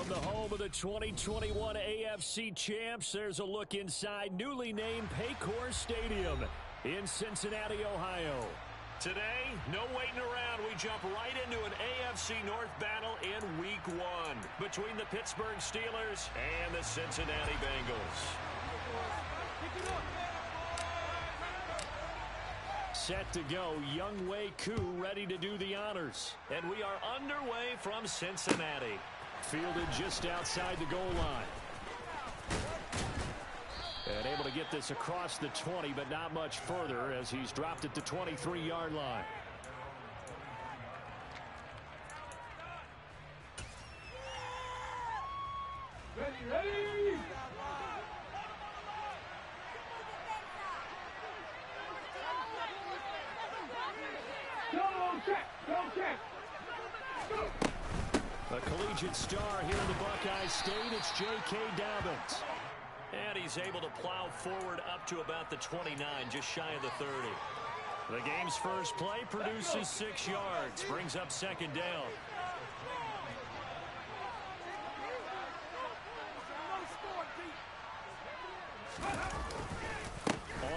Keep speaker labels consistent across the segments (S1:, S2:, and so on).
S1: the home of the 2021 AFC champs, there's a look inside newly named Paycor Stadium in Cincinnati, Ohio. Today, no waiting around. We jump right into an AFC North battle in Week 1 between the Pittsburgh Steelers and the Cincinnati Bengals. Set to go, Younghoe Koo ready to do the honors. And we are underway from Cincinnati. Fielded just outside the goal line. And able to get this across the 20, but not much further as he's dropped it to 23-yard line.
S2: Ready! Go check!
S1: A collegiate star here in the Buckeye State, it's J.K. Dobbins. And he's able to plow forward up to about the 29, just shy of the 30. The game's first play produces 6 yards, brings up second down.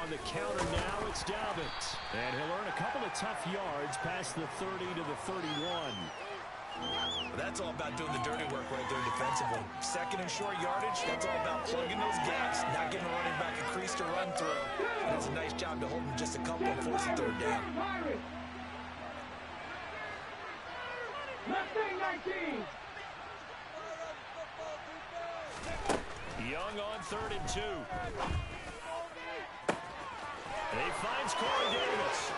S1: On the counter now, it's Dobbins. And he'll earn a couple of tough yards past the 30 to the 31.
S3: That's all about doing the dirty work right there defensively. Second and short yardage, that's all about plugging those gaps, not giving a running back a crease to run through. And it's a nice job to hold him just a couple and force a third down.
S2: Left thing 19.
S1: Young on 3rd and 2. And he finds Corey Davis.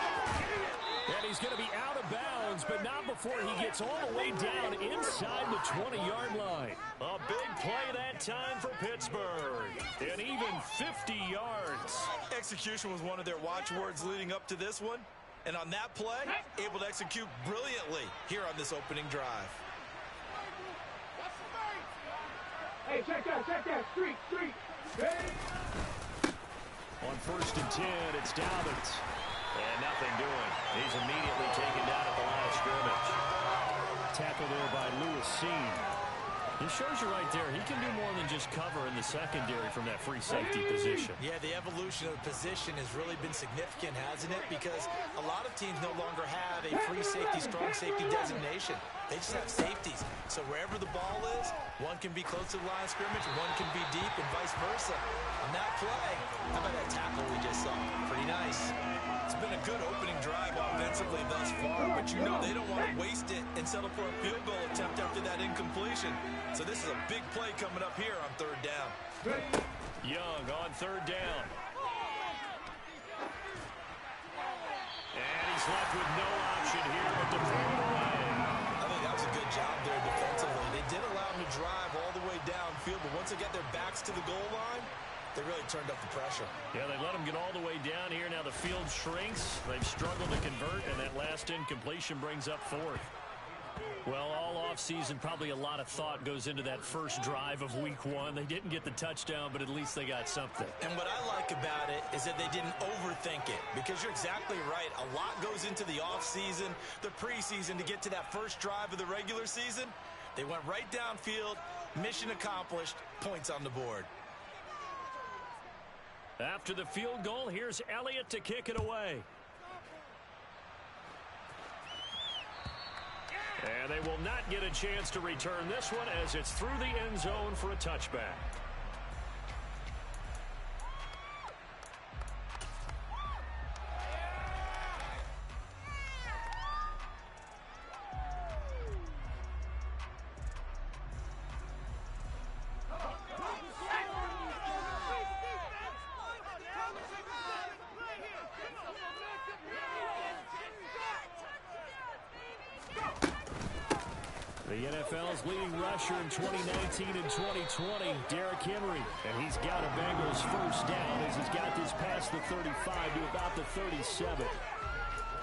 S1: And he's going to be out of bounds, but not before he gets all the way down inside the 20-yard line. A big play that time for Pittsburgh. And even 50 yards.
S3: Execution was one of their watchwords leading up to this one. And on that play, able to execute brilliantly here on this opening drive.
S2: Hey, check that. Street. Ready?
S1: On 1st and 10, it's Dobbins. And nothing doing. He's immediately taken down at the line of scrimmage. Tackle there by Lewis Seen. It shows you right there, he can do more than just cover in the secondary from that free safety position.
S3: Yeah, the evolution of the position has really been significant, hasn't it? Because a lot of teams no longer have a free safety, strong safety designation. They just have safeties. So wherever the ball is, one can be close to the line of scrimmage, one can be deep, and vice versa. On that play, how about that tackle we just saw? Pretty nice. It's been a good opening drive offensively thus far, but you know they don't want to waste it and settle for a field goal attempt after that incompletion. So this is a big play coming up here on 3rd down.
S1: Young on 3rd down. And he's left with no option here but to throw it away.
S3: I think that was a good job there defensively. They did allow him to drive all the way downfield, but once they get their backs to the goal line, they really turned up the pressure.
S1: Yeah, they let him get all the way down here. Now the field shrinks. They've struggled to convert, and that last incompletion brings up 4th. Well, all offseason, probably a lot of thought goes into that first drive of Week 1. They didn't get the touchdown, but at least they got something.
S3: And what I like about it is that they didn't overthink it, because you're exactly right. A lot goes into the offseason, the preseason, to get to that first drive of the regular season. They went right downfield, mission accomplished, points on the board.
S1: After the field goal, here's Elliott to kick it away. And they will not get a chance to return this one as it's through the end zone for a touchback. The NFL's leading rusher in 2019 and 2020, Derrick Henry. And he's got a Bengals first down as he's got this past the 35 to about the 37.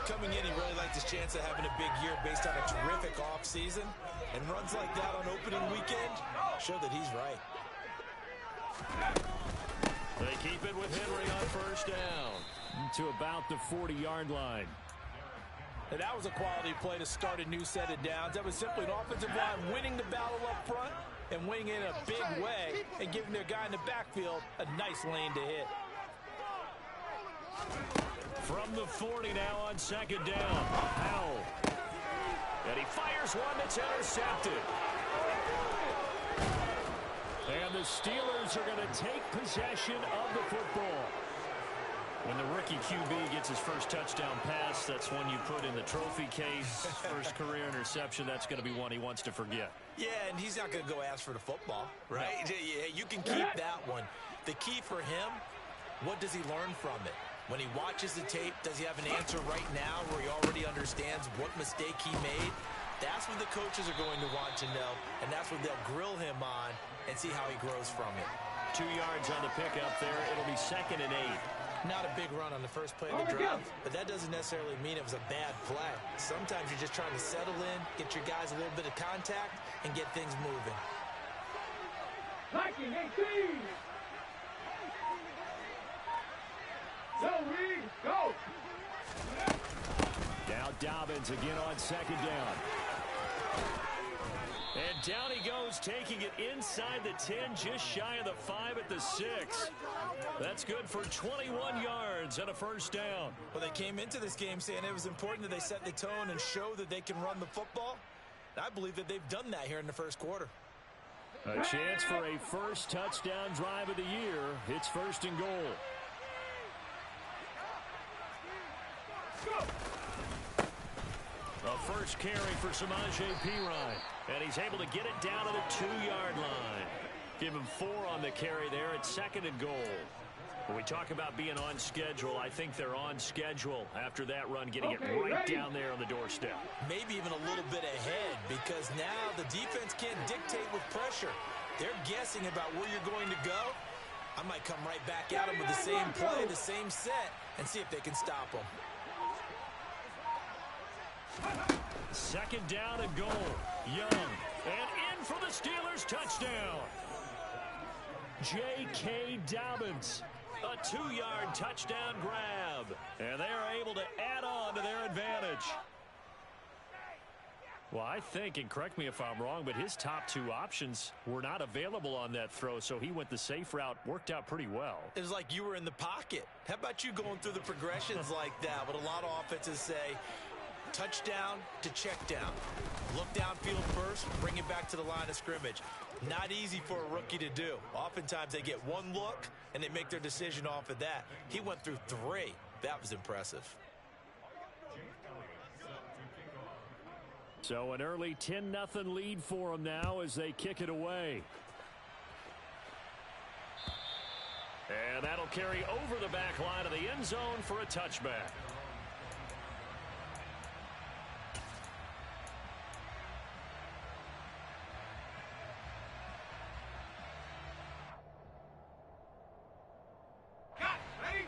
S3: Coming in, he really liked his chance of having a big year based on a terrific offseason. And runs like that on opening weekend show that he's right.
S1: They keep it with Henry on first down to about the 40-yard line.
S4: And that was a quality play to start a new set of downs. That was simply an offensive line winning the battle up front
S3: and wing in a big way and giving their guy in the backfield a nice lane to hit.
S1: From the 40 now on second down. Powell. And he fires one that's intercepted. And the Steelers are going to take possession of the football. When the rookie QB gets his first touchdown pass, that's one you put in the trophy case. First career interception, that's going to be one he wants to forget.
S3: Yeah, and he's not going to go ask for the football, right? No. Yeah, you can keep that one. The key for him, what does he learn from it? When he watches the tape, does he have an answer right now where he already understands what mistake he made? That's what the coaches are going to want to know, and that's what they'll grill him on and see how he grows from it.
S1: 2 yards on the pickup there. It'll be 2nd and 8.
S3: Not a big run on the first play of the drive, but that doesn't necessarily mean it was a bad play. Sometimes you're just trying to settle in, get your guys a little bit of contact, and get things moving.
S2: Liking 18. So we go.
S1: Now Dobbins again on second down. And down he goes, taking it inside the 10, just shy of the 5 at the 6. That's good for 21 yards and a first down.
S3: Well, they came into this game saying it was important that they set the tone and show that they can run the football. I believe that they've done that here in the first quarter.
S1: A chance for a first touchdown drive of the year. It's 1st and goal. A first carry for Samaje Perine. And he's able to get it down to the 2-yard line. Give him 4 on the carry there at 2nd and goal. When we talk about being on schedule, I think they're on schedule after that run, getting it right down there on the doorstep.
S3: Maybe even a little bit ahead, because now the defense can't dictate with pressure. They're guessing about where you're going to go. I might come right back at them with the same play, the same set, and see if they can stop them.
S1: 2nd down and goal. Young. And in for the Steelers touchdown. J.K. Dobbins. A 2-yard touchdown grab. And they're able to add on to their advantage. Well, I think, and correct me if I'm wrong, but his top 2 options were not available on that throw, so he went the safe route. Worked out pretty well.
S3: It was like you were in the pocket. How about you going through the progressions like that? What a lot of offenses say, touchdown to check down. Look downfield first, bring it back to the line of scrimmage. Not easy for a rookie to do. Oftentimes they get 1 look, and they make their decision off of that. He went through 3. That was impressive.
S1: So an early 10-0 lead for them now as they kick it away. And that'll carry over the back line of the end zone for a touchback.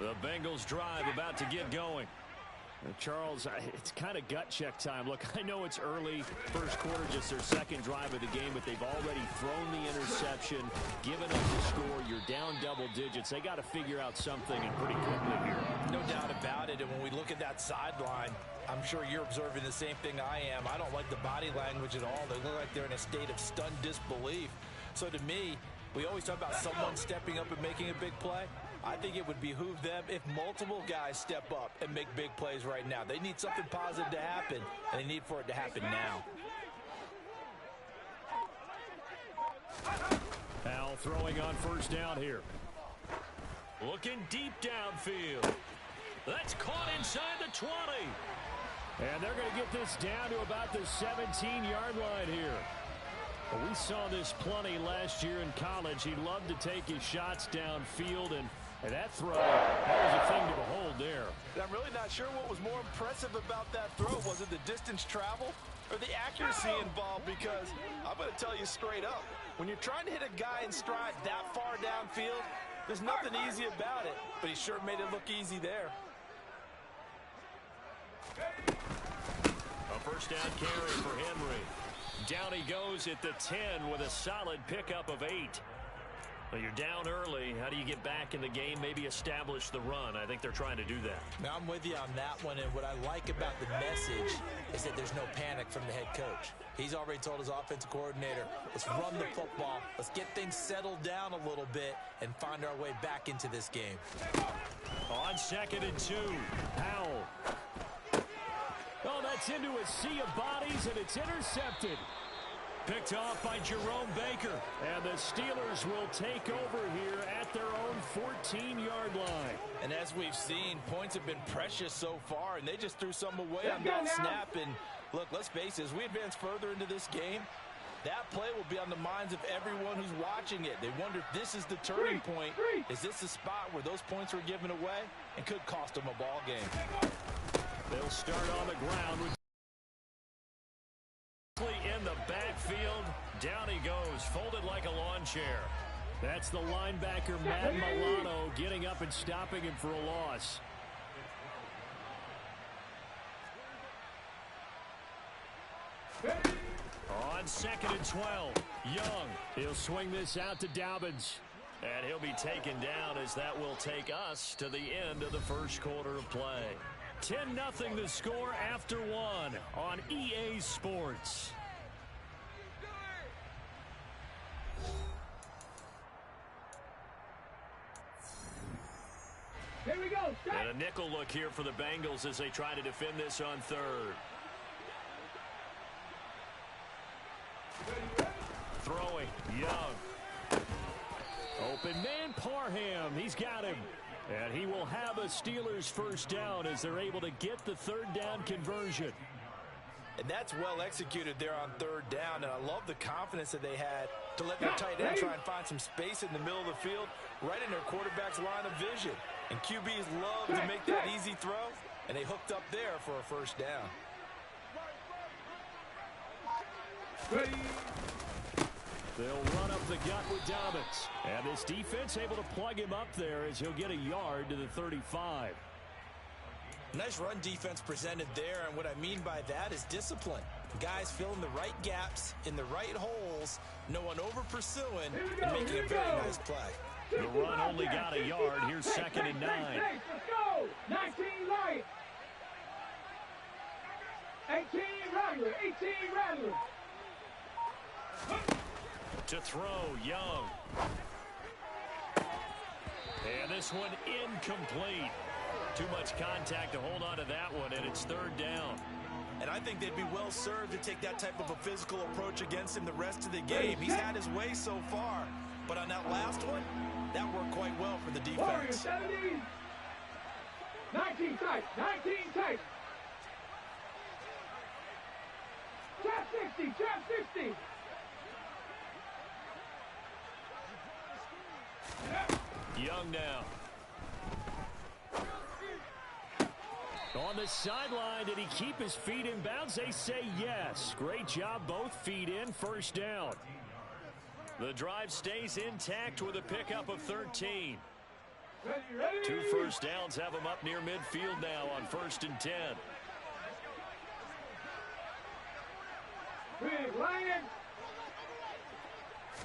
S1: The Bengals drive about to get going. Charles, it's kind of gut check time. Look, I know it's early, first quarter, just their 2nd drive of the game, but they've already thrown the interception, given up the score. You're down double digits. They got to figure out something, and pretty quickly here.
S3: No doubt about it. And when we look at that sideline, I'm sure you're observing the same thing I am. I don't like the body language at all. They look like they're in a state of stunned disbelief. So to me, we always talk about someone stepping up and making a big play. I think it would behoove them if multiple guys step up and make big plays right now. They need something positive to happen, and they need for it to happen now.
S1: Powell throwing on first down here. Looking deep downfield. That's caught inside the 20. And they're going to get this down to about the 17-yard line here. Well, we saw this plenty last year in college. He loved to take his shots downfield, and that throw, that was a thing to behold there.
S4: I'm really not sure what was more impressive about that throw. Was it the distance travel or the accuracy involved? Because I'm going to tell you straight up, when you're trying to hit a guy in stride that far downfield, there's nothing easy about it. But he sure made it look easy there.
S1: A first down carry for Henry. Down he goes at the 10 with a solid pickup of 8. Well, you're down early. How do you get back in the game, maybe establish the run? I think they're trying to do that.
S3: Now, I'm with you on that one, and what I like about the message is that there's no panic from the head coach. He's already told his offensive coordinator, let's run the football, let's get things settled down a little bit and find our way back into this game.
S1: On 2nd and 2, Powell. Oh, that's into a sea of bodies, and it's intercepted. Picked off by Jerome Baker. And the Steelers will take over here at their own 14-yard line.
S4: And as we've seen, points have been precious so far, and they just threw some away on that snap. And look, let's face it, as we advance further into this game, that play will be on the minds of everyone who's watching it. They wonder if this is the turning point. Is this the spot where those points were given away and could cost them a ball game?
S1: They'll start on the ground with in the backfield. Down he goes, folded like a lawn chair. That's the linebacker, Matt Milano, getting up and stopping him for a loss. On 2nd and 12, Young. He'll swing this out to Dobbins. And he'll be taken down as that will take us to the end of the first quarter of play. 10-0 the score after one on EA Sports.
S2: Here we go. Stop.
S1: And a nickel look here for the Bengals as they try to defend this on 3rd. Throwing, Young. Open man, Parham. He's got him. And he will have a Steelers first down as they're able to get the 3rd down conversion.
S4: And that's well executed there on 3rd down. And I love the confidence that they had to let their tight end try and find some space in the middle of the field, right in their quarterback's line of vision. And QBs love to make that easy throw, and they hooked up there for a first down.
S1: They'll run up the gut with Dobbins. And this defense able to plug him up there as he'll get a yard to the 35.
S3: Nice run defense presented there, and what I mean by that is discipline. Guys filling the right gaps in the right holes, no one over-pursuing, and making a very nice play.
S1: The run only got a yard. Here's 2nd and 9.
S2: Let's go. 19 right. 18 Rattler. 18 Rattler.
S1: To throw, Young. And this one incomplete. Too much contact to hold on to that one, and it's 3rd down.
S3: And I think they'd be well served to take that type of a physical approach against him the rest of the game. He's had his way so far, but on that last one, that worked quite well for the defense.
S2: 17. 19 tight. 19 tight. Trap 60. Trap 60.
S1: Young now. On the sideline, did he keep his feet in bounds? They say yes. Great job, both feet in, first down. The drive stays intact with a pickup of 13.
S2: Ready.
S1: 2 first downs have him up near midfield now on 1st and 10.
S2: Big Lion.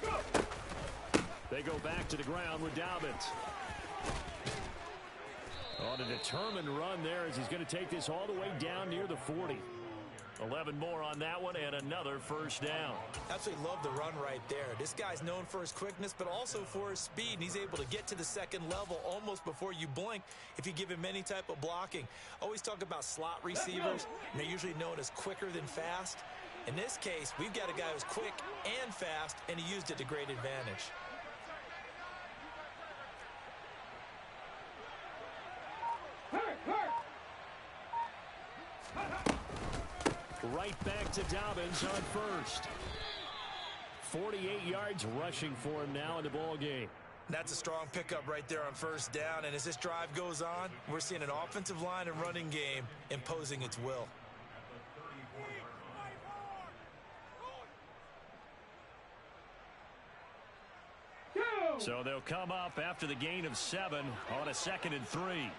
S2: Go.
S1: They go back to the ground with Dobbins. On a determined run there as he's going to take this all the way down near the 40. 11 more on that one and another first down.
S3: Absolutely love the run right there. This guy's known for his quickness, but also for his speed, and he's able to get to the 2nd level almost before you blink if you give him any type of blocking. Always talk about slot receivers, and they're usually known as quicker than fast. In this case, we've got a guy who's quick and fast, and he used it to great advantage.
S1: Right back to Dobbins on 1st. 48 yards rushing for him now in the ball game.
S3: That's a strong pickup right there on 1st down, and as this drive goes on, we're seeing an offensive line and running game imposing its will.
S1: So they'll come up after the gain of 7 on a 2nd and 3.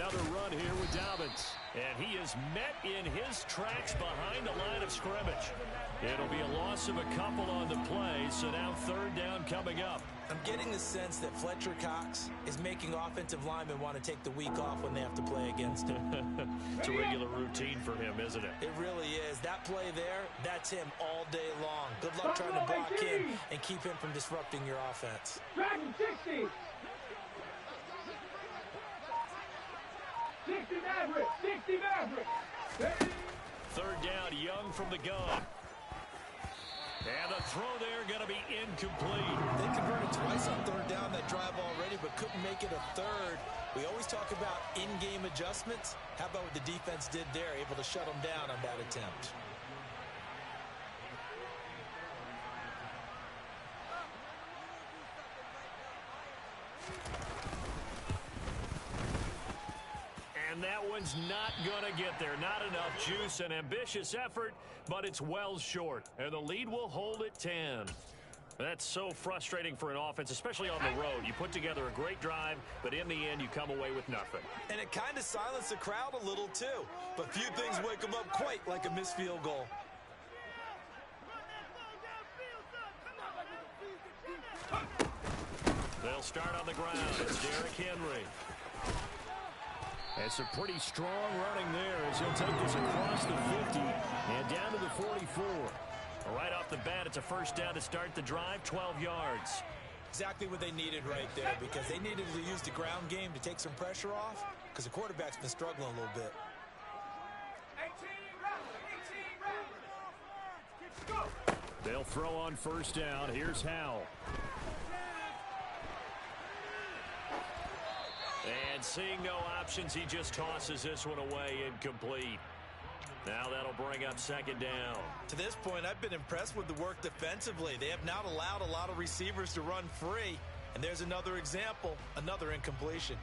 S1: another run here with Dobbins. And he is met in his tracks behind the line of scrimmage. It'll be a loss of a couple on the play, so now third down coming up.
S3: I'm getting the sense that Fletcher Cox is making offensive linemen want to take the week off when they have to play against him.
S1: It's a regular routine for him, isn't it?
S3: It really is. That play there, that's him all day long. Good luck trying to block him and keep him from disrupting your offense.
S2: Dragon 60. 60 Maverick. 60 Maverick.
S1: Third down, Young from the gun. And the throw there going to be incomplete.
S3: They converted twice on third down that drive already, but couldn't make it a third. We always talk about in-game adjustments. How about what the defense did there, able to shut them down on that attempt?
S1: And that one's not going to get there. Not enough juice. An ambitious effort, but it's well short. And the lead will hold at 10. That's so frustrating for an offense, especially on the road. You put together a great drive, but in the end, you come away with nothing.
S3: And it kind of silenced the crowd a little, too. But few things wake them up quite like a missed field goal.
S1: They'll start on the ground. It's Derrick Henry. It's a pretty strong running there as he'll take this across the 50 and down to the 44. Right off the bat, it's a first down to start the drive, 12 yards.
S3: Exactly what they needed right there, because they needed to use the ground game to take some pressure off, because the quarterback's been struggling a little bit.
S2: 18 round. Go.
S1: They'll throw on first down. Here's Howell. And seeing no options, he just tosses this one away, incomplete. Now that'll bring up second down.
S3: To this point, I've been impressed with the work defensively. They have not allowed a lot of receivers to run free. And there's another example, another incompletion.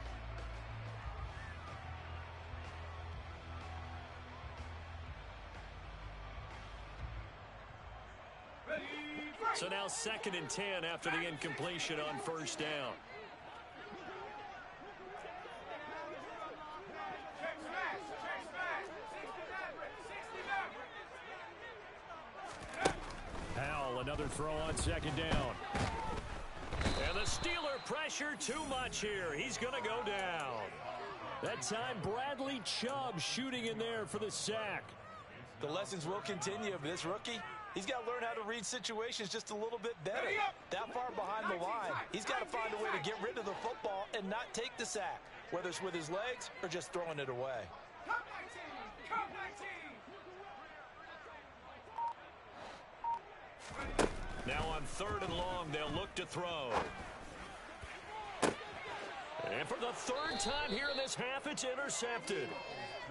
S1: So now 2nd and 10 after the incompletion on first down. Another throw on second down. And the Steeler pressure too much here. He's going to go down. That time, Bradley Chubb shooting in there for the sack.
S3: The lessons will continue of this rookie. He's got to learn how to read situations just a little bit better. That far behind the line, he's got to find a way to get rid of the football and not take the sack, whether it's with his legs or just throwing it away.
S1: Now on 3rd and long, they'll look to throw. And for the 3rd time here in this half, it's intercepted.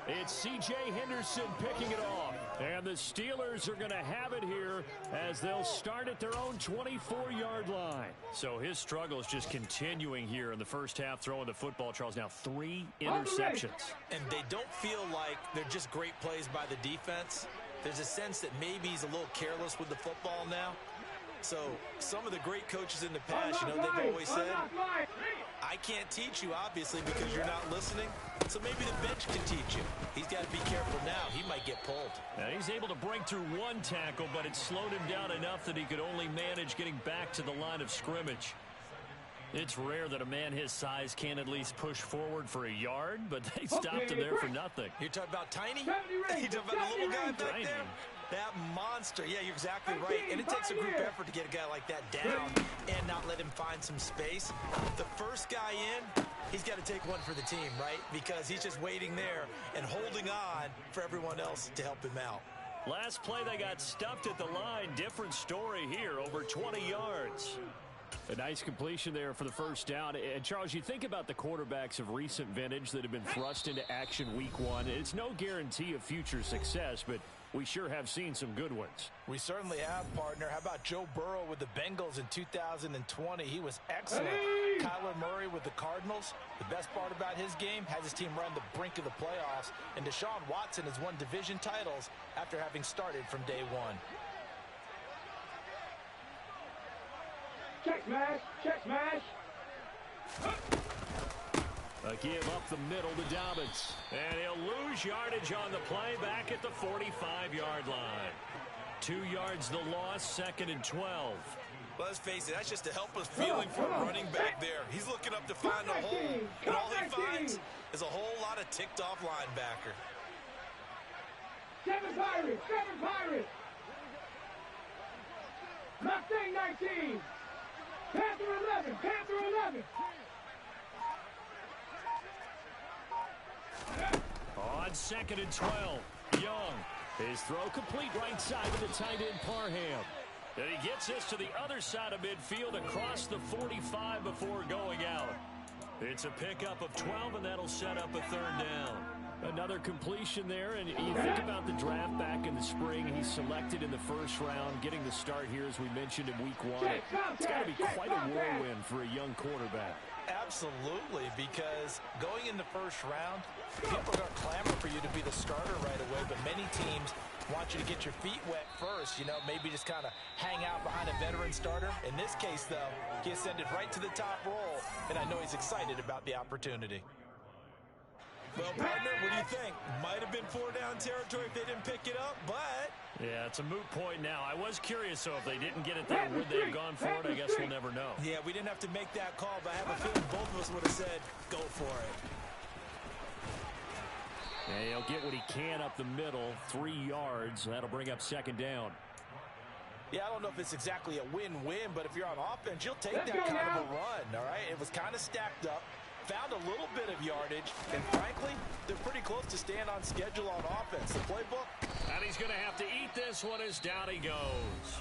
S1: It's C.J. Henderson picking it off. And the Steelers are going to have it here as they'll start at their own 24-yard line. So his struggle is just continuing here in the first half, throwing the football. Charles, now 3 interceptions.
S3: And they don't feel like they're just great plays by the defense. There's a sense that maybe he's a little careless with the football now. So some of the great coaches in the past, they've always said, I can't teach you, obviously, because you're not listening. So maybe the bench can teach you. He's got to be careful now. He might get pulled.
S1: Now he's able to break through one tackle, but it slowed him down enough that he could only manage getting back to the line of scrimmage. It's rare that a man his size can at least push forward for a yard, but they stopped him there for nothing.
S3: You're talking about Tiny? You're talking about the little guy back there? That monster. Yeah, you're exactly right. And it takes a group effort to get a guy like that down and not let him find some space. The first guy in, he's got to take one for the team, right? Because he's just waiting there and holding on for everyone else to help him out.
S1: Last play, they got stuffed at the line. Different story here, over 20 yards. A nice completion there for the first down. And, Charles, you think about the quarterbacks of recent vintage that have been thrust into action week 1. It's no guarantee of future success, but we sure have seen some good ones.
S3: We certainly have, partner. How about Joe Burrow with the Bengals in 2020? He was excellent. Kyler Murray with the Cardinals. The best part about his game has his team run the brink of the playoffs. And Deshaun Watson has won division titles after having started from day 1.
S2: Check smash, check smash.
S1: A give up the middle to Dobbins. And he'll lose yardage on the play back at the 45-yard line. 2 yards the loss, 2nd and 12.
S3: Let's face it, that's just a helpless feeling for a running back there. He's looking up to find a hole, and all he finds is a whole lot of ticked-off linebacker.
S2: 7 Pirates! 7 Pirates! Mustang 19! Panther 11! Panther 11!
S1: On 2nd and 12, Young. His throw complete right side to the tight end Parham. And he gets this to the other side of midfield across the 45 before going out. It's a pickup of 12, and that'll set up a 3rd down. Another completion there, and you think about the draft back in the spring. He's selected in the 1st round, getting the start here, as we mentioned, in week 1. It's got to be quite a whirlwind for a young quarterback.
S3: Absolutely, because going in the 1st round, people are going to clamor for you to be the starter right away, but many teams want you to get your feet wet first, you know, maybe just kind of hang out behind a veteran starter. In this case, though, he ascended right to the top role, and I know he's excited about the opportunity. Well, partner, what do you think? Might have been 4-down territory if they didn't pick it up, but...
S1: Yeah, it's a moot point now. I was curious, so if they didn't get it there, would they have gone for it? I guess we'll never know.
S3: Yeah, we didn't have to make that call, but I have a feeling both of us would have said, go for it.
S1: And he'll get what he can up the middle, 3 yards. That'll bring up 2nd down.
S3: Yeah, I don't know if it's exactly a win-win, but if you're on offense, you'll take that kind of a run, all right? It was kind of stacked up. Found a little bit of yardage, and frankly, they're pretty close to staying on schedule on offense. The playbook.
S1: And he's going to have to eat this one as down he goes.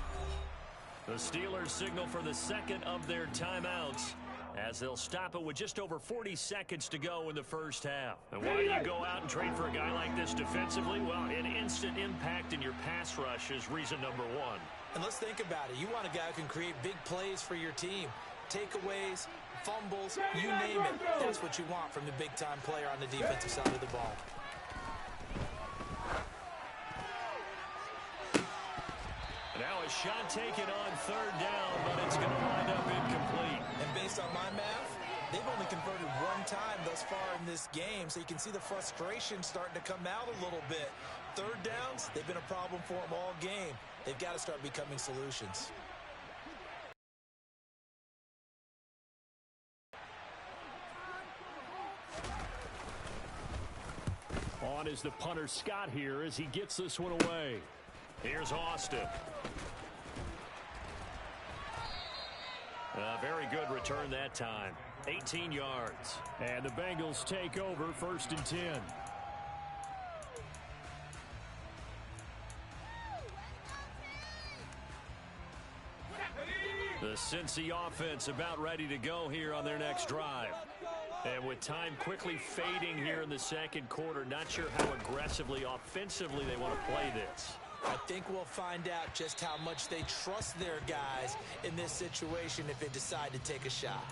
S1: The Steelers signal for the 2nd of their timeouts, as they'll stop it with just over 40 seconds to go in the 1st half. And why do you go out and trade for a guy like this defensively? Well, an instant impact in your pass rush is reason number 1.
S3: And let's think about it. You want a guy who can create big plays for your team. Takeaways, fumbles, you name it. That's what you want from the big-time player on the defensive side of the ball.
S1: Now a shot taken on 3rd down, but it's going to wind up incomplete.
S3: And based on my math, they've only converted 1 time thus far in this game, so you can see the frustration starting to come out a little bit. 3rd downs, they've been a problem for them all game. They've got to start becoming solutions.
S1: On is the punter Scott here as he gets this one away. Here's Austin. A very good return that time. 18 yards. And the Bengals take over 1st and 10. The Cincy offense about ready to go here on their next drive. And with time quickly fading here in the 2nd quarter, not sure how aggressively, offensively they want to play this.
S3: I think we'll find out just how much they trust their guys in this situation if they decide to take a shot.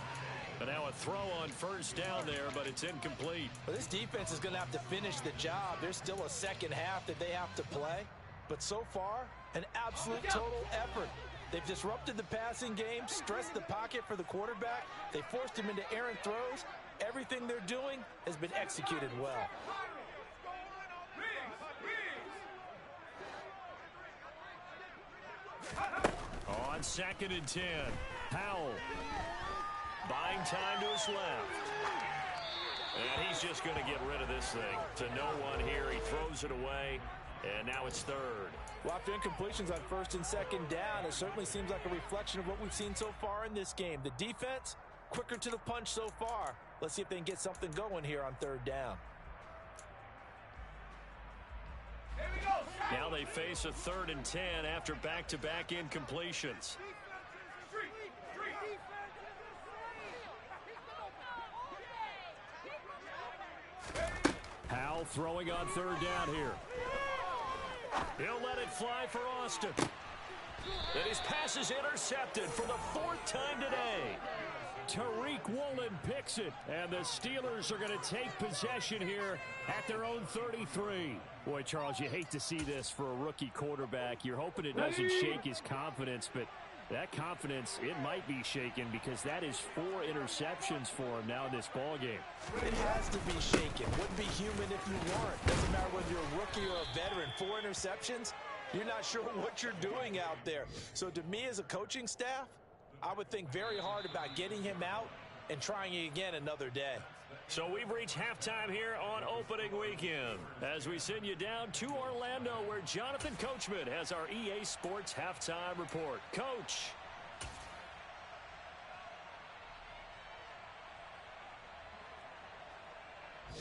S1: But now a throw on 1st down there, but it's incomplete.
S3: Well, this defense is going to have to finish the job. There's still a 2nd half that they have to play. But so far, an absolute total effort. They've disrupted the passing game, stressed the pocket for the quarterback. They forced him into errant throws. Everything they're doing has been executed well.
S1: On 2nd and 10, Powell buying time to his left. And he's just going to get rid of this thing to no one here. He throws it away, and now it's 3rd.
S3: Well, after incompletions on 1st and 2nd down, it certainly seems like a reflection of what we've seen so far in this game. The defense, quicker to the punch so far. Let's see if they can get something going here on 3rd down.
S1: Now they face a 3rd and 10 after back-to-back incompletions. Powell throwing on 3rd down here. He'll let it fly for Austin. And his pass is intercepted for the 4th time today. Tariq Woolen picks it, and the Steelers are going to take possession here at their own 33. Boy, Charles, you hate to see this for a rookie quarterback. You're hoping it doesn't shake his confidence, but That confidence, it might be shaken because that is 4 interceptions for him now in this ball game.
S3: It has to be shaken. Wouldn't be human if you weren't. Doesn't matter whether you're a rookie or a veteran. 4 interceptions, you're not sure what you're doing out there. So to me as a coaching staff, I would think very hard about getting him out and trying it again another day.
S1: So we've reached halftime here on opening weekend as we send you down to Orlando where Jonathan Coachman has our EA Sports halftime report. Coach.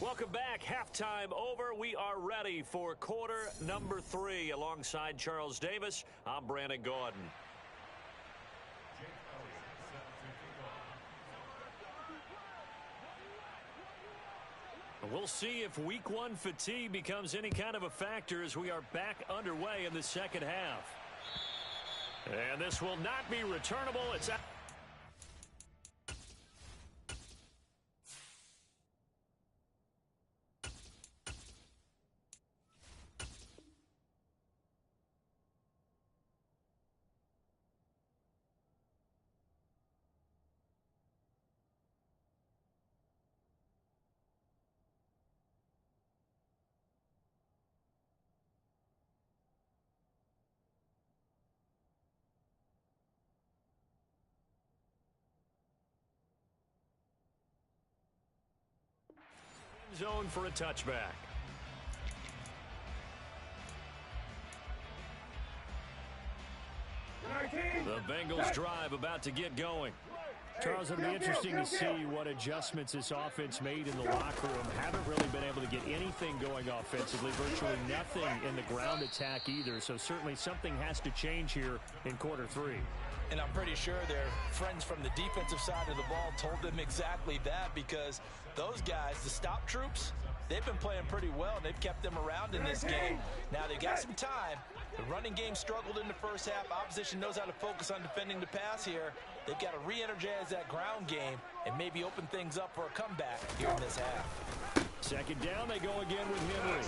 S1: Welcome back. Halftime over. We are ready for quarter number 3 alongside Charles Davis. I'm Brandon Gordon. We'll see if week 1 fatigue becomes any kind of a factor as we are back underway in the second half. And this will not be returnable. It's out. Zone for a touchback. The Bengals drive about to get going. Charles, it'll be interesting to see what adjustments this offense made in the locker room. Haven't really been able to get anything going offensively, virtually nothing in the ground attack either. So certainly something has to change here in quarter 3.
S3: And I'm pretty sure their friends from the defensive side of the ball told them exactly that, because those guys, the stop troops, they've been playing pretty well, and they've kept them around in this game. Now, they've got some time. The running game struggled in the first half. Opposition knows how to focus on defending the pass here. They've got to re-energize that ground game and maybe open things up for a comeback here in this half.
S1: Second down, they go again with Henry.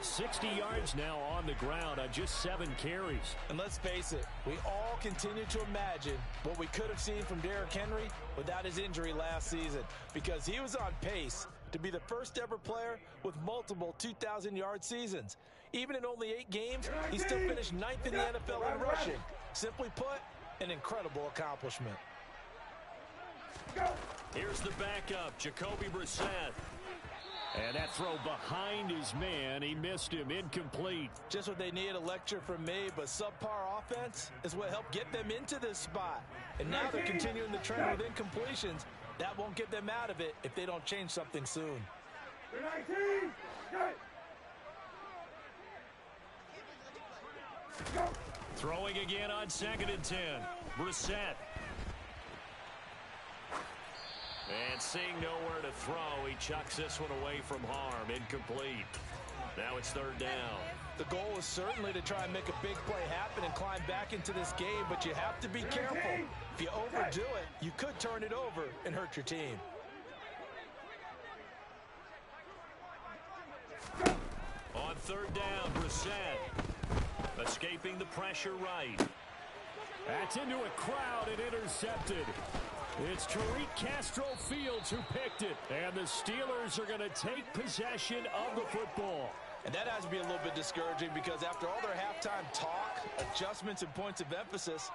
S1: 60 yards now on the ground on just 7 carries.
S3: And let's face it, we all continue to imagine what we could have seen from Derrick Henry without his injury last season, because he was on pace to be the first ever player with multiple 2,000-yard seasons. Even in only 8 games, he still finished 9th in the NFL in rushing. Simply put, an incredible accomplishment.
S1: Here's the backup, Jacoby Brissett. And that throw behind his man, he missed him, incomplete.
S3: Just what they need, a lecture from me, but subpar offense is what helped get them into this spot. And now they're continuing the trend with incompletions. That won't get them out of it if they don't change something soon.
S1: Throwing again on 2nd and 10. Brissett. And seeing nowhere to throw, he chucks this one away from harm. Incomplete. Now it's 3rd down.
S3: The goal is certainly to try and make a big play happen and climb back into this game, but you have to be careful. If you overdo it, you could turn it over and hurt your team.
S1: On 3rd down, Brissett. Escaping the pressure right. That's into a crowd and intercepted. It's Tariq Castro-Fields who picked it. And the Steelers are going to take possession of the football.
S3: And that has to be a little bit discouraging, because after all their halftime talk, adjustments, and points of emphasis,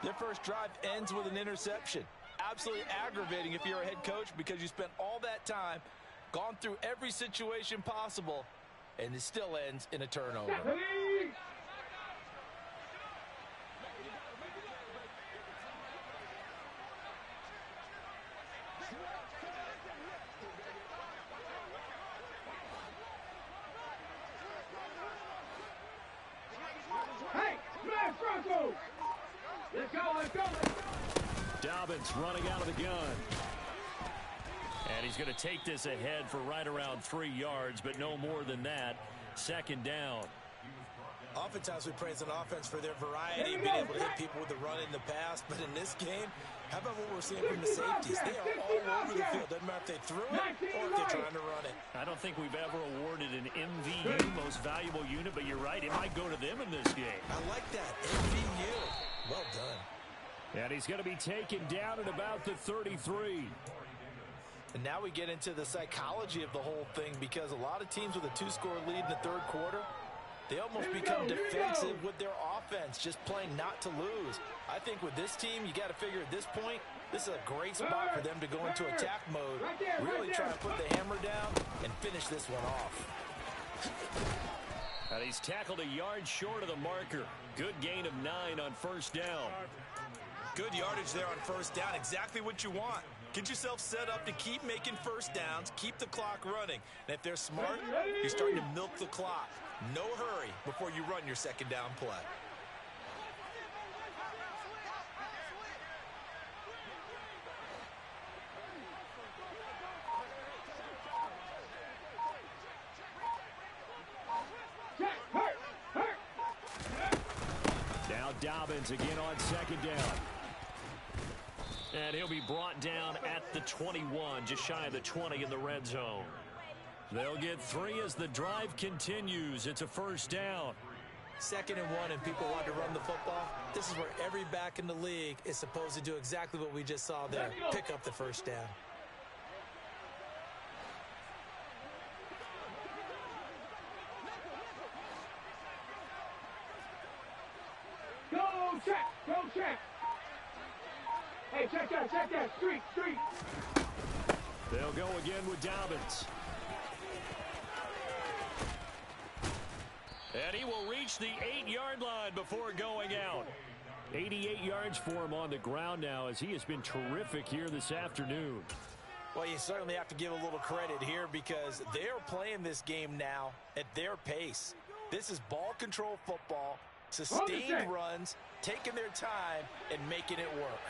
S3: their first drive ends with an interception. Absolutely aggravating if you're a head coach, because you spent all that time, gone through every situation possible, and it still ends in a turnover.
S1: Dobbins running out of the gun. And he's going to take this ahead for right around 3 yards, but no more than that. 2nd down.
S3: Oftentimes we praise an offense for their variety, being able to hit people with the run in the past. But in this game, how about what we're seeing from the safeties? They are all over the field. Doesn't matter if they threw it or if they're trying to run it.
S1: I don't think we've ever awarded an MVU, most valuable unit, but you're right, it might go to them in this game.
S3: I like that. MVU. Well
S1: And he's going to be taken down at about the 33.
S4: And now we get into the psychology of the whole thing, because a lot of teams with a 2-score lead in the third quarter, they almost become defensive with their offense, just playing not to lose. I think with this team, you got to figure at this point, this is a great spot for them to go into attack mode, really try to put the hammer down and finish this one off.
S1: And he's tackled a yard short of the marker. Good gain of 9 on first down.
S3: Good yardage there on first down. Exactly what you want. Get yourself set up to keep making first downs, keep the clock running. And if they're smart, you're starting to milk the clock. No hurry before you run your second down play.
S1: Now Dobbins again on second down. And he'll be brought down at the 21, just shy of the 20 in the red zone. They'll get 3 as the drive continues. It's a first down.
S3: 2nd and 1, and people want to run the football. This is where every back in the league is supposed to do exactly what we just saw there. Pick up the first down.
S2: Go check, go check. Hey, check that, street.
S1: They'll go again with Dobbins. And he will reach the 8-yard line before going out. 88 yards for him on the ground now, as he has been terrific here this afternoon.
S4: Well, you certainly have to give a little credit here, because they're playing this game now at their pace. This is ball control football, sustained runs, taking their time, and making it work.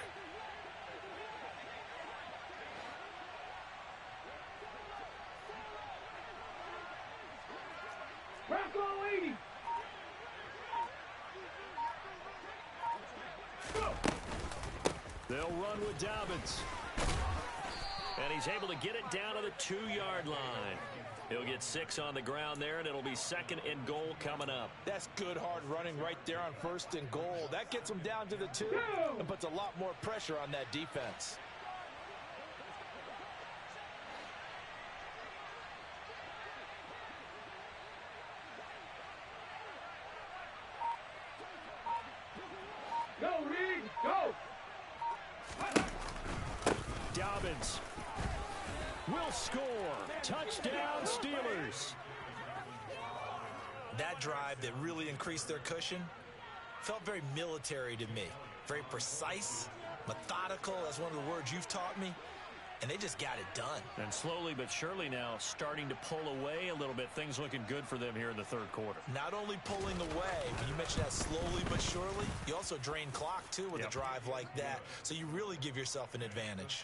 S2: Bronco 80.
S1: They'll run with Dobbins. And he's able to get it down to the 2-yard line. He'll get 6 on the ground there, and it'll be 2nd and goal coming up.
S4: That's good hard running right there on 1st and goal. That gets them down to the 2 and puts a lot more pressure on that defense.
S2: Go, Reed, go.
S1: Dobbins will score. Touchdown, Steelers.
S3: That drive that really increased their cushion felt very military to me. Very precise, methodical, that's one of the words you've taught me. And they just got it done.
S1: And slowly but surely now starting to pull away a little bit. Things looking good for them here in the third quarter.
S3: Not only pulling away, but you mentioned that slowly but surely. You also drain clock, too, with a drive like that. So you really give yourself an advantage.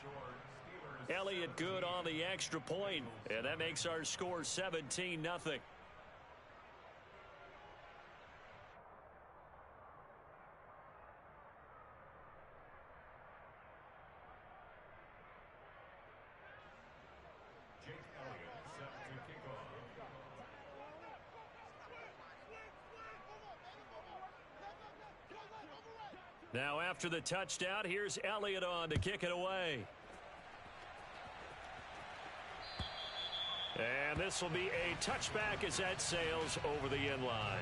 S1: Elliott good on the extra point, and that makes our score 17-0. Now after the touchdown, here's Elliott on to kick it away. And this will be a touchback as that sails over the end line.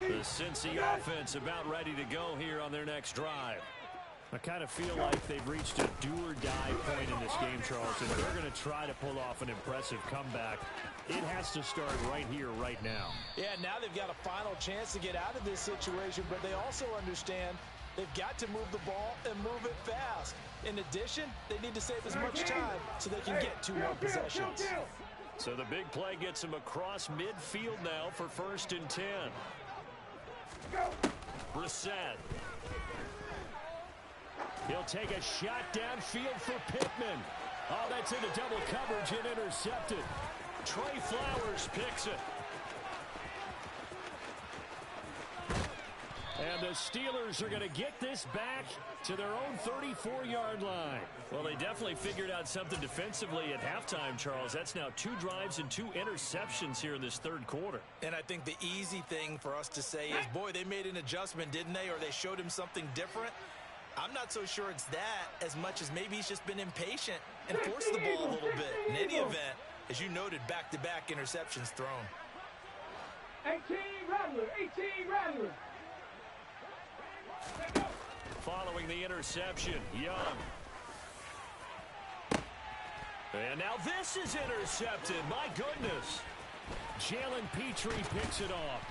S1: The Cincy offense about ready to go here on their next drive. I kind of feel like they've reached a do-or-die point in this game, Charles, and they're going to try to pull off an impressive comeback. It has to start right here, right now.
S4: Yeah, now they've got a final chance to get out of this situation, but they also understand they've got to move the ball and move it fast. In addition, they need to save as much time so they can get 2 more possessions.
S1: So the big play gets him across midfield now for 1st and 10. Brissett. He'll take a shot downfield for Pittman. Oh, that's into double coverage and intercepted. Trey Flowers picks it. And the Steelers are going to get this back to their own 34-yard line. Well, they definitely figured out something defensively at halftime, Charles. That's now 2 drives and 2 interceptions here in this third quarter.
S3: And I think the easy thing for us to say is, boy, they made an adjustment, didn't they? Or they showed him something different. I'm not so sure it's that as much as maybe he's just been impatient and forced the ball a little bit. In any event, as you noted, back-to-back interceptions thrown.
S2: 18 Rattler, 18 Rattler.
S1: Following the interception, Young. And now this is intercepted. My goodness. Jalen Petrie picks it off.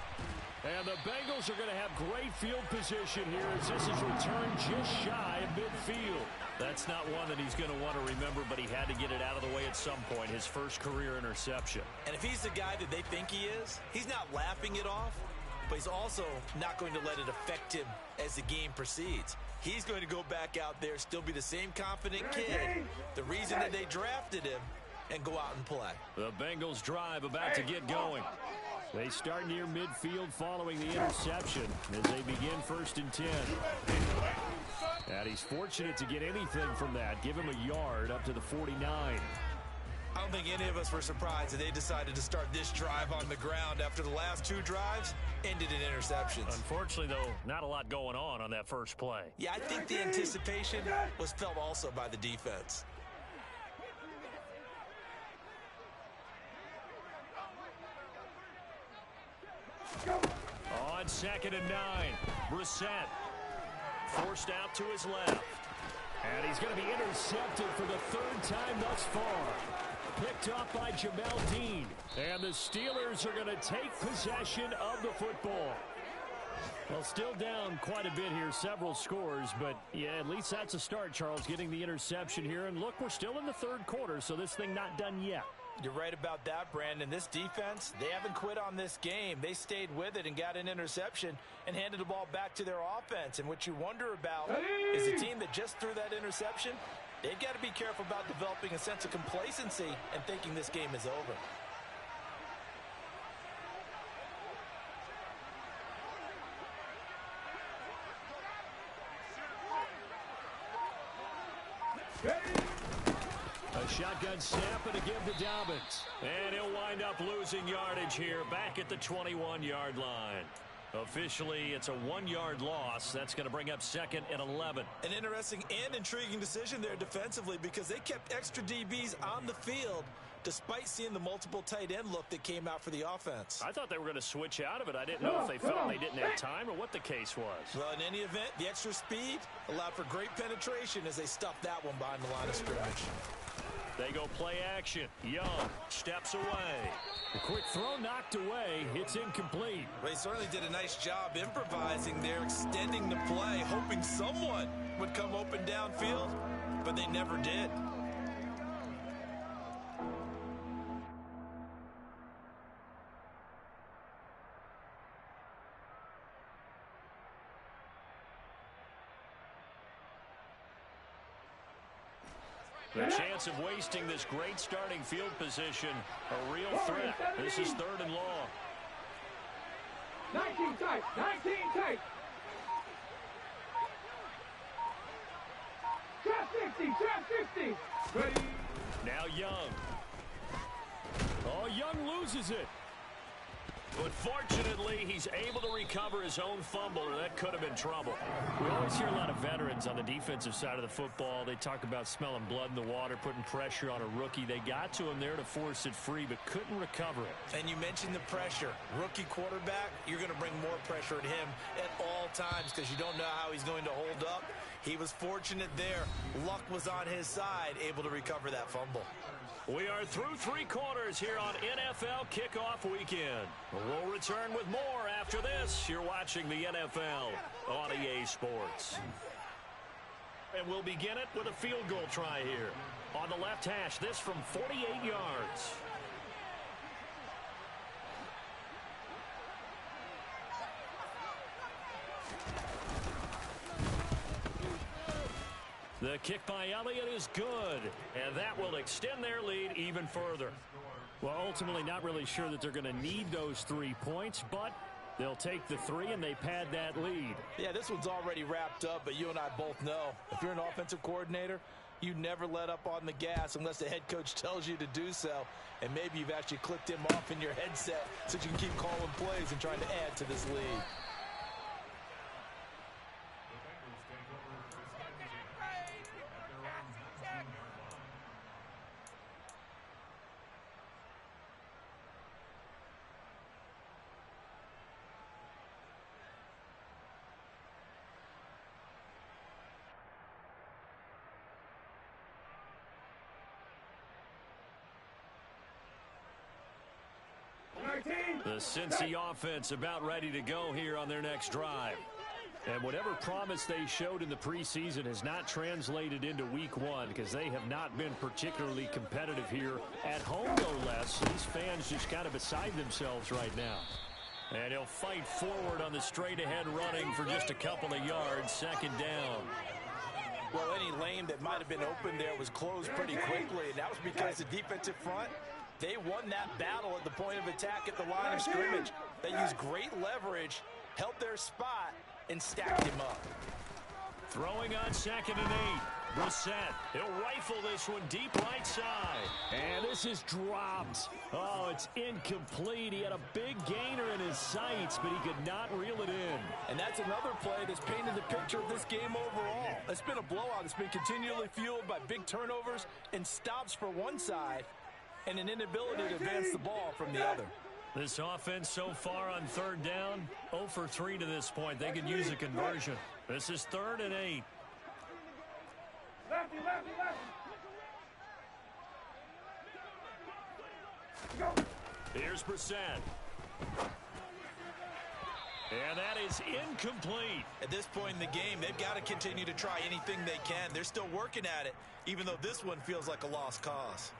S1: And the Bengals are going to have great field position here as this is returned just shy of midfield. That's not one that he's going to want to remember, but he had to get it out of the way at some point, his first career interception.
S3: And if he's the guy that they think he is, he's not laughing it off, but he's also not going to let it affect him as the game proceeds. He's going to go back out there, still be the same confident kid, the reason that they drafted him, and go out and play. The
S1: Bengals drive about to get going. They start near midfield following the interception as they begin 1st and 10. And he's fortunate to get anything from that. Give him a yard up to the 49.
S3: I don't think any of us were surprised that they decided to start this drive on the ground after the last 2 drives ended in interceptions.
S1: Unfortunately, though, not a lot going on that first play.
S3: Yeah, I think the anticipation was felt also by the defense.
S1: On 2nd and 9, Brissett forced out to his left. And he's going to be intercepted for the 3rd time thus far. Picked up by Jamel Dean. And the Steelers are going to take possession of the football. Well, still down quite a bit here, several scores, but yeah, at least that's a start, Charles, getting the interception here. And look, we're still in the 3rd quarter, so this thing not done yet.
S3: You're right about that, Brandon. This defense, they haven't quit on this game. They stayed with it and got an interception and handed the ball back to their offense. And what you wonder about is a team that just threw that interception, they've got to be careful about developing a sense of complacency and thinking this game is over.
S1: A shotgun snap and a give to Dobbins. And he'll wind up losing yardage here back at the 21-yard line. Officially, it's a 1-yard loss. That's going to bring up 2nd and 11.
S3: An interesting and intriguing decision there defensively because they kept extra DBs on the field despite seeing the multiple tight end look that came out for the offense.
S1: I thought they were going to switch out of it. I didn't know if they felt they didn't have time or what the case was.
S3: Well, in any event, the extra speed allowed for great penetration as they stuffed that one behind the line of scrimmage.
S1: They go play action. Young steps away. A quick throw knocked away. It's incomplete.
S3: They certainly did a nice job improvising there, extending the play, hoping someone would come open downfield, but they never did.
S1: The chance of wasting this great starting field position, a real threat. This is 3rd and long.
S2: 19 tight, 19 tight. Trap 50, trap 50. Ready.
S1: Now Young. Oh, Young loses it. But fortunately, he's able to recover his own fumble, or that could have been trouble. We always hear a lot of veterans on the defensive side of the football. They talk about smelling blood in the water, putting pressure on a rookie. They got to him there to force it free, but couldn't recover it.
S3: And you mentioned the pressure. Rookie quarterback, you're going to bring more pressure at him at all times because you don't know how he's going to hold up. He was fortunate there. Luck was on his side, able to recover that fumble.
S1: We are through 3 quarters here on NFL Kickoff Weekend. We'll return with more after this. You're watching the NFL on EA Sports. And we'll begin it with a field goal try here. On the left hash, this from 48 yards. The kick by Elliott is good, and that will extend their lead even further. Well, ultimately not really sure that they're going to need those 3 points, but They'll take the 3, and they pad that lead.
S3: Yeah, this one's already wrapped up, but you and I both know if you're an offensive coordinator, you never let up on the gas unless the head coach tells you to do so. And maybe you've actually clicked him off in your headset so you can keep calling plays and trying to add to this lead.
S1: The Cincy offense about ready to go here on their next drive. And whatever promise they showed in the preseason has not translated into week 1 because they have not been particularly competitive here. At home, no less. These fans just kind of beside themselves right now. And he'll fight forward on the straight-ahead running for just a couple of yards. Second down.
S3: Well, any lane that might have been open there was closed pretty quickly, and that was because the defensive front, they won that battle at the point of attack at the line of scrimmage. They used great leverage, held their spot, and stacked him up.
S1: Throwing on 2nd and 8. Brissett. He'll rifle this one deep right side. And this is dropped. Oh, it's incomplete. He had a big gainer in his sights, but he could not reel it in.
S4: And that's another play that's painted the picture of this game overall. It's been a blowout. It's been continually fueled by big turnovers and stops for one side and an inability to advance the ball from the other.
S1: This offense so far on 3rd down, 0 for 3 to this point. They could use a conversion. This is 3rd and 8.
S2: Lefty, lefty, lefty.
S1: Here's Brissett. And that is incomplete.
S3: At this point in the game, they've got to continue to try anything they can. They're still working at it, even though this one feels like a lost cause.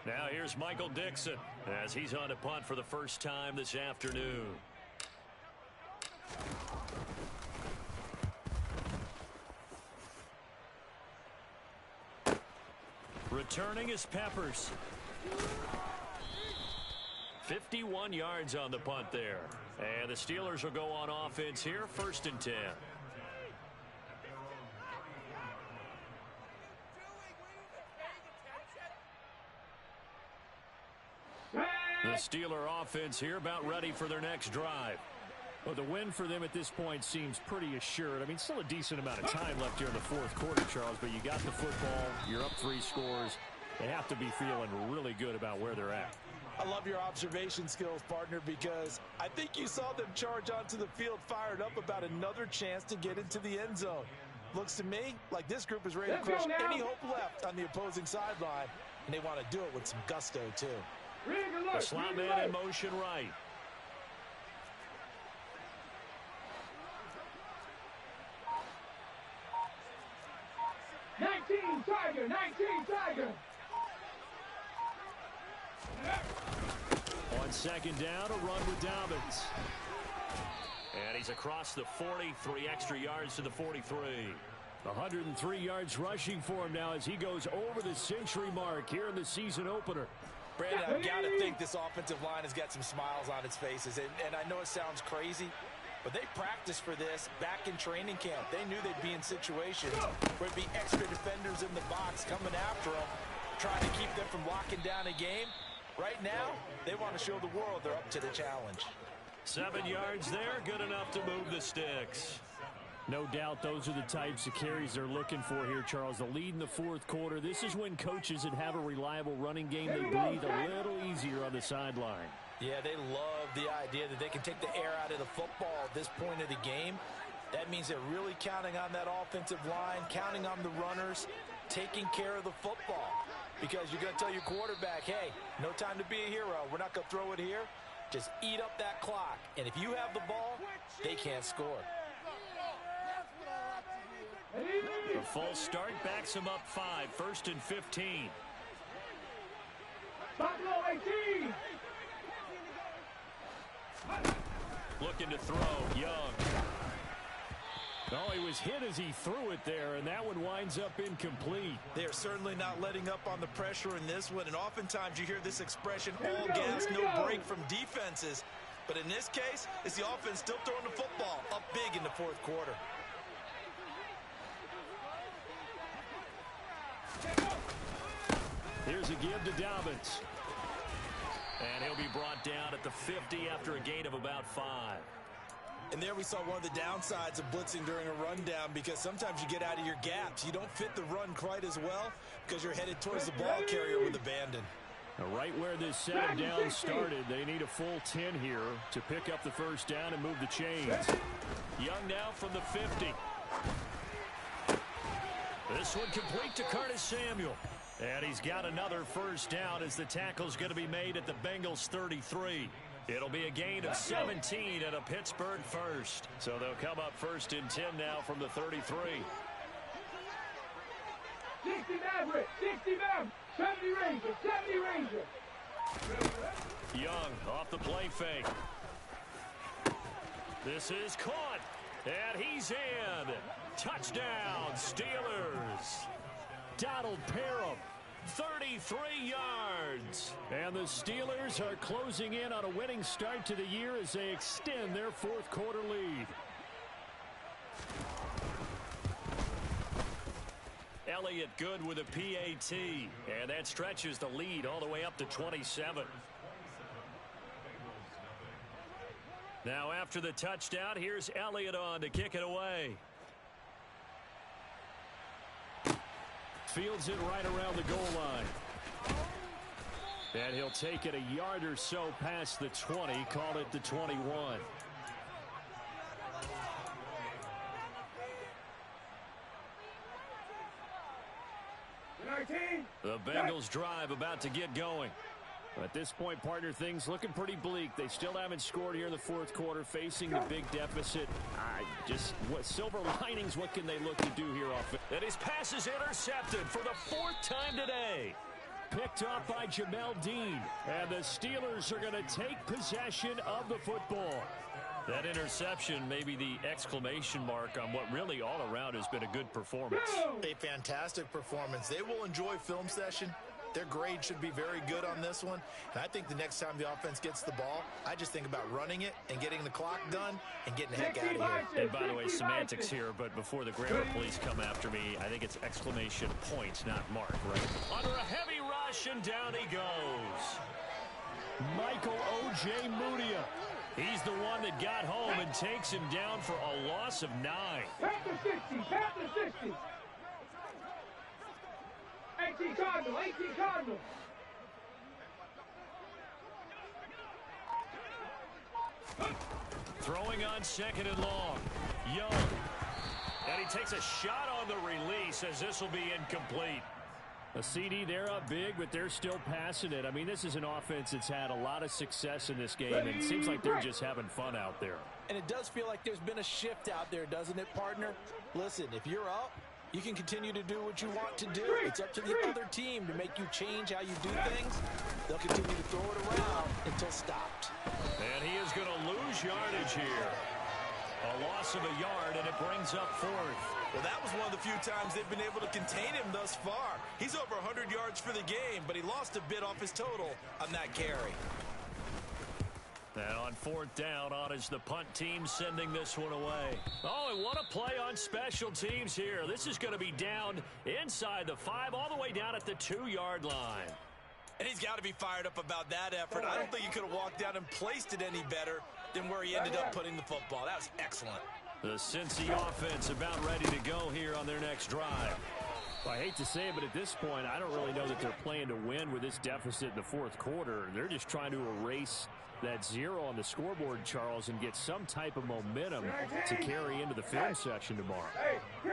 S1: Now here's Michael Dixon as he's on to punt for the first time this afternoon. Returning is Peppers. 51 yards on the punt there. And the Steelers will go on offense here, 1st and 10. The Steeler offense here about ready for their next drive. Well, the win for them at this point seems pretty assured. I mean, still a decent amount of time left here in the 4th quarter, Charles, but you got the football, you're up 3 scores. They have to be feeling really good about where they're at.
S4: I love your observation skills, partner, because I think you saw them charge onto the field fired up about another chance to get into the end zone. Looks to me like this group is ready to crush any hope left on the opposing sideline, and they want to do it with some gusto, too.
S1: The slot man in motion right.
S2: Tiger, 19 Tiger.
S1: On 2nd down, a run with Dobbins. And he's across the 40, 3 extra yards to the 43. 103 yards rushing for him now as he goes over the century mark here in the season opener.
S3: Brandon, I've got to think this offensive line has got some smiles on its faces. And I know it sounds crazy, but they practiced for this back in training camp. They knew they'd be in situations where it'd be extra defenders in the box coming after them, trying to keep them from locking down a game. Right now, they want to show the world they're up to the challenge.
S1: 7 yards there, good enough to move the sticks. No doubt those are the types of carries they're looking for here, Charles. The lead in the 4th quarter. This is when coaches that have a reliable running game, they breathe a little easier on the sideline.
S3: Yeah, they love the idea that they can take the air out of the football at this point of the game. That means they're really counting on that offensive line, counting on the runners, taking care of the football. Because you're going to tell your quarterback, hey, no time to be a hero. We're not going to throw it here. Just eat up that clock. And if you have the ball, they can't score.
S1: The false start backs him up 5, 1st and 15.
S2: Buffalo 18.
S1: Looking to throw, Young. Oh, he was hit as he threw it there, and that one winds up incomplete.
S3: They're certainly not letting up on the pressure in this one, and oftentimes you hear this expression, all gas, no break from defenses. But in this case, it's the offense still throwing the football up big in the fourth quarter.
S1: Here's a give to Dobbins. And he'll be brought down at the 50 after a gain of about 5.
S3: And there we saw one of the downsides of blitzing during a rundown, because sometimes you get out of your gaps. You don't fit the run quite as well because you're headed towards the ball carrier with abandon.
S1: Now, right where this second down started, they need a full 10 here to pick up the first down and move the chains. Young now from the 50. This one complete to Curtis Samuel. And he's got another first down as the tackle's going to be made at the Bengals 33. It'll be a gain of 17 and a Pittsburgh first. So they'll come up first and 10 now from the 33.
S2: 60 Maverick, 60 Maverick, 70 Ranger, 70 Ranger.
S1: Young off the play fake. This is caught, and he's in. Touchdown, Steelers. Donald Parham, 33 yards. And the Steelers are closing in on a winning start to the year as they extend their fourth quarter lead. Elliott good with a PAT, and that stretches the lead all the way up to 27. Now after the touchdown, here's Elliott on to kick it away. Fields it right around the goal line. And he'll take it a yard or so past the 20, call it the 21. The Bengals drive about to get going. At this point, partner, things looking pretty bleak. They still haven't scored here in the fourth quarter, facing the big deficit. What silver linings, what can they look to do here off it? And his pass is intercepted for the fourth time today. Picked off by Jamel Dean. And the Steelers are going to take possession of the football. That interception may be the exclamation mark on what really all around has been a good performance.
S3: A fantastic performance. They will enjoy film session. Their grade should be very good on this one. And I think the next time the offense gets the ball, I just think about running it and getting the clock done and getting the heck out of here.
S1: And by the way, semantics here, but before the grammar police come after me, I think it's exclamation point, not mark, right? Under a heavy rush, and down he goes. Michael O.J. Mudia. He's the one that got home and takes him down for a loss of 9.
S2: Panther 60, Panther 60. 18 Cardinal, 18 Cardinal.
S1: Throwing on second and long. Young. And he takes a shot on the release as this will be incomplete. A CD, they're up big, but they're still passing it. I mean, this is an offense that's had a lot of success in this game, and it seems like they're just having fun out there.
S3: And it does feel like there's been a shift out there, doesn't it, partner? Listen, if you're up, you can continue to do what you want to do. It's up to the other team to make you change how you do things. They'll continue to throw it around until stopped.
S1: And he is going to lose yardage here. A loss of a yard, and it brings up fourth.
S3: Well, that was one of the few times they've been able to contain him thus far. He's over 100 yards for the game, but he lost a bit off his total on that carry.
S1: And on fourth down, on is the punt team sending this one away. Oh, and what a play on special teams here. This is going to be down inside the 5, all the way down at the 2-yard line.
S3: And he's got to be fired up about that effort. I don't think he could have walked down and placed it any better than where he ended up putting the football. That was excellent.
S1: The Cincy offense about ready to go here on their next drive. I hate to say it, but at this point, I don't really know that they're playing to win with this deficit in the fourth quarter. They're just trying to erase that 0 on the scoreboard, Charles, and get some type of momentum to carry into the film section tomorrow.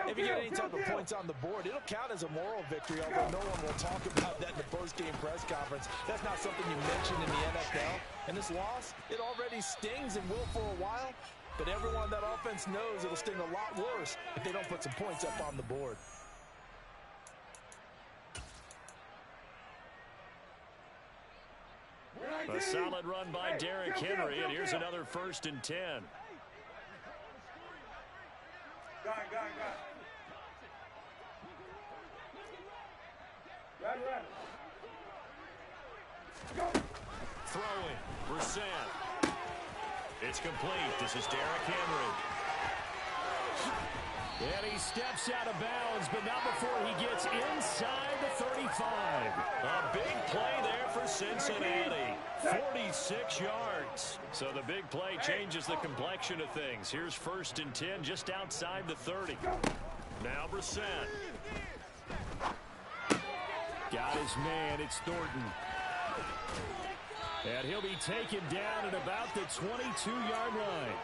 S3: If you get any type of points on the board, it'll count as a moral victory, although no one will talk about that in the post-game press conference. That's not something you mentioned in the NFL. And this loss, it already stings and will for a while, but everyone on that offense knows it'll sting a lot worse if they don't put some points up on the board.
S1: A solid run by Derrick Henry, and here's another 1st and 10.
S2: Got it. Right. Go.
S1: Throwing. Brissett. It's complete. This is Derrick Henry. And he steps out of bounds, but not before he gets inside the 35. A big play there for Cincinnati. 46 yards. So the big play changes the complexion of things. Here's 1st and 10 just outside the 30. Now Brissett. Got his man. It's Thornton. And he'll be taken down at about the 22-yard line.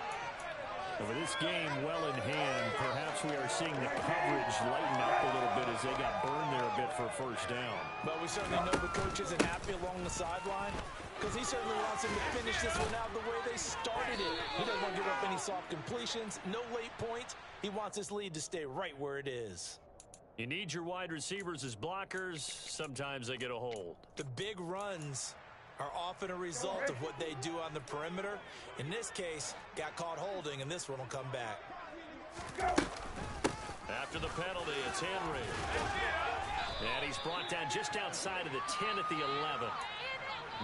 S1: And with this game well in hand, perhaps we are seeing the coverage lighten up a little bit as they got burned there a bit for a 1st down.
S3: But we certainly know the coach isn't happy along the sideline because he certainly wants him to finish this one out the way they started it. He doesn't want to give up any soft completions, no late points. He wants this lead to stay right where it is.
S1: You need your wide receivers as blockers. Sometimes they get a hold.
S3: The big runs are often a result of what they do on the perimeter. In this case, got caught holding, and this one will come back.
S1: After the penalty, it's Henry. And he's brought down just outside of the 10 at the 11.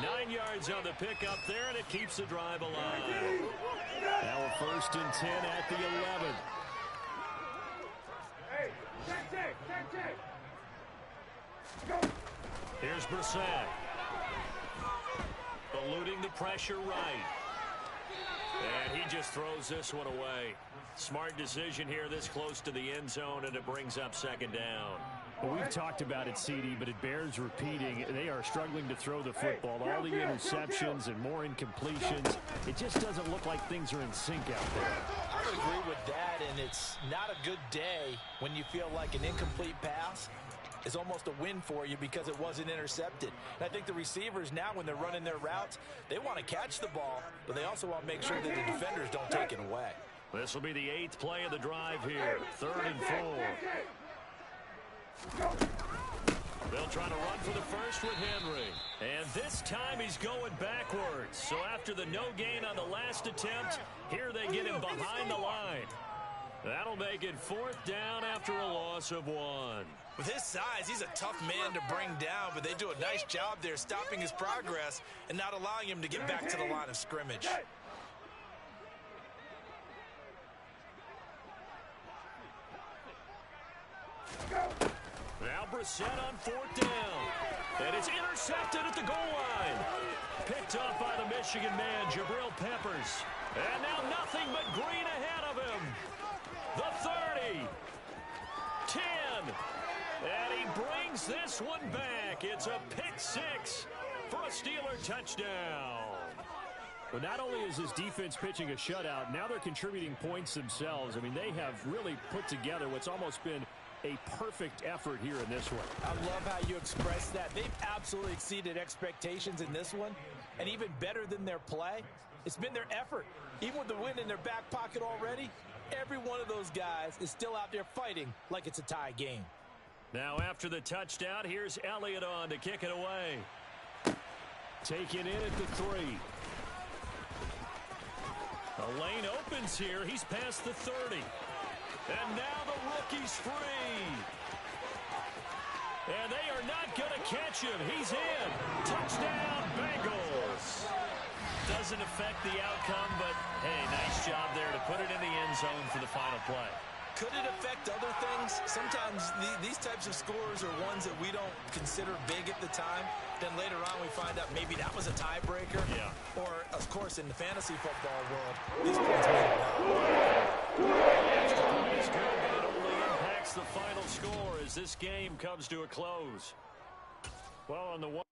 S1: 9 yards on the pickup there, and it keeps the drive alive. Now a 1st and 10 at the 11.
S2: Hey, check. Go.
S1: Here's Brissett. Eluding the pressure right. And he just throws this one away. Smart decision here this close to the end zone, and it brings up 2nd down. Well, we've talked about it, CD, but it bears repeating. They are struggling to throw the football. All the interceptions and more incompletions. It just doesn't look like things are in sync out there.
S3: I would agree with that, and it's not a good day when you feel like an incomplete pass is almost a win for you because it wasn't intercepted. And I think the receivers now, when they're running their routes, they want to catch the ball, but they also want to make sure that the defenders don't take it away.
S1: This will be the 8th play of the drive here. 3rd and 4. They'll try to run for the 1st with Henry. And this time he's going backwards. So after the no gain on the last attempt, here they get him behind the line. That'll make it 4th down after a loss of 1.
S3: With his size, he's a tough man to bring down, but they do a nice job there stopping his progress and not allowing him to get back to the line of scrimmage.
S1: Now Brissett on 4th down. And it's intercepted at the goal line. Picked up by the Michigan man, Jabril Peppers. And now nothing but green ahead of him. The 30. 10. And he brings this one back. It's a pick 6 for a Steeler touchdown. But not only is this defense pitching a shutout, now they're contributing points themselves. I mean, they have really put together what's almost been a perfect effort here in this one.
S3: I love how you express that. They've absolutely exceeded expectations in this one. And even better than their play, it's been their effort. Even with the win in their back pocket already, every one of those guys is still out there fighting like it's a tie game.
S1: Now after the touchdown, here's Elliott on to kick it away. Taken in at the 3. The lane opens here. He's past the 30. And now the rookie's free. And they are not going to catch him. He's in. Touchdown, Bengals. Doesn't affect the outcome, but, hey, nice job there to put it in the end zone for the final play.
S3: Could it affect other things? Sometimes these types of scores are ones that we don't consider big at the time. Then later on we find out maybe that was a tiebreaker.
S1: Yeah.
S3: Or, of course, in the fantasy football world, these points mean a lot.
S1: Extra point is good, but it only impacts the final score as this game comes to a close. Well, on the one